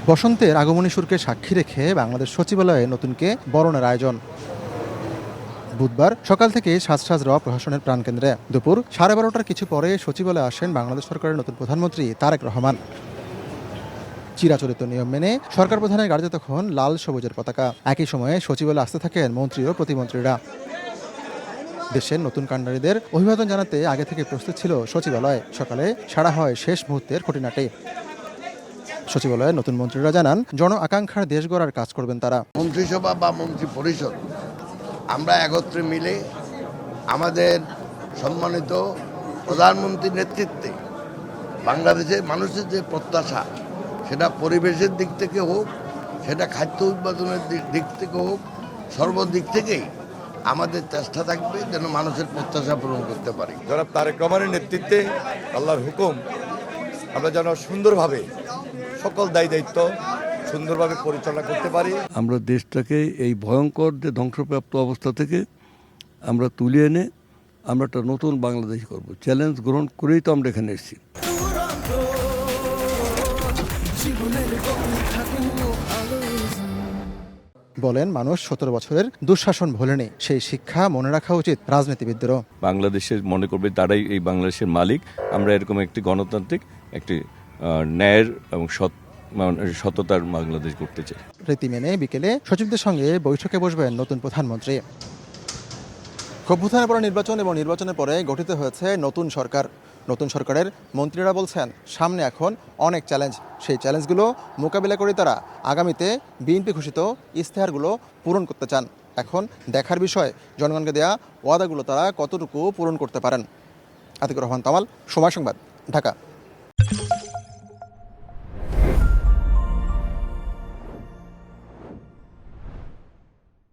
বসন্তের আগমনী সুরকে সাক্ষী রেখে বাংলাদেশ সচিবালয়ে নতুনকে বরণের আয়োজন। বুধবার সকাল থেকে সাজ রওয়া প্রশাসনের প্রাণকেন্দ্রে। দুপুর 12:30টার কিছু পরে সচিবালয়ে আসেন বাংলাদেশ সরকারের নতুন প্রধানমন্ত্রী তারেক রহমান। চিরাচরিত নিয়ম মেনে সরকার প্রধানের গাড়িতে তখন লাল সবুজের পতাকা। একই সময়ে সচিবালয়ে আসতে থাকেন মন্ত্রী ও প্রতিমন্ত্রীরা। দেশের নতুন কাণ্ডারীদের অভিবাদন জানাতে আগে থেকে প্রস্তুত ছিল সচিবালয়। সকালে সাড়া হয় শেষ মুহূর্তের খুঁটিনাটি। সচিবালয়ের নতুন মন্ত্রীরা জানান, জন আকাঙ্ক্ষার দেশ গড়ার কাজ করবেন তারা। মন্ত্রিসভা বা মন্ত্রী পরিষদ আমরা একত্রে মিলে আমাদের সম্মানিত প্রধানমন্ত্রীর নেতৃত্বে বাংলাদেশের মানুষের যে প্রত্যাশা, সেটা পরিবেশের দিক থেকে হোক, সেটা খাদ্য উৎপাদনের দিক থেকে হোক, সর্বদিক থেকেই আমাদের চেষ্টা থাকবে যেন মানুষের প্রত্যাশা পূরণ করতে পারি। জনাব তারেক রহমানের নেতৃত্বে আল্লাহর হুকুম আমরা যেন সুন্দরভাবে সকল দায়িত্ব সুন্দরভাবে পরিচালনা করতে পারি। আমরা দেশটাকে এই ভয়ঙ্কর যে ধ্বংসপ্রাপ্ত অবস্থা থেকে আমরা তুলে এনে আমরা একটা নতুন বাংলাদেশ করব। চ্যালেঞ্জ গ্রহণ করেই তো আমরা এখানে এসেছি। বলেন, মানুষ 17 বছরের দুঃশাসন ভোলেনি, সেই শিক্ষা মনে রাখা উচিত রাজনীতিবিদদেরও। বাংলাদেশের মনে করবে তারাই এই বাংলাদেশের মালিক। আমরা এরকম একটি গণতান্ত্রিক, একটি ন্যায়ের এবং সততার বাংলাদেশ করতে চাই। রীতি মেনে বিকেলে সচিবদের সঙ্গে বৈঠকে বসবেন নতুন প্রধানমন্ত্রী। অভ্যুত্থানের পরে নির্বাচন এবং নির্বাচনের পরে গঠিত হয়েছে নতুন সরকার। নতুন সরকারের মন্ত্রীরা বলছেন, সামনে এখন অনেক চ্যালেঞ্জ। সেই চ্যালেঞ্জগুলো মোকাবিলা করে তারা আগামীতে বিএনপি ঘোষিত ইশতেহারগুলো পূরণ করতে চান। এখন দেখার বিষয়, জনগণকে দেয়া ওয়াদাগুলো তারা কতটুকু পূরণ করতে পারেন। আতিকুর রহমান তামাল, সময় সংবাদ, ঢাকা।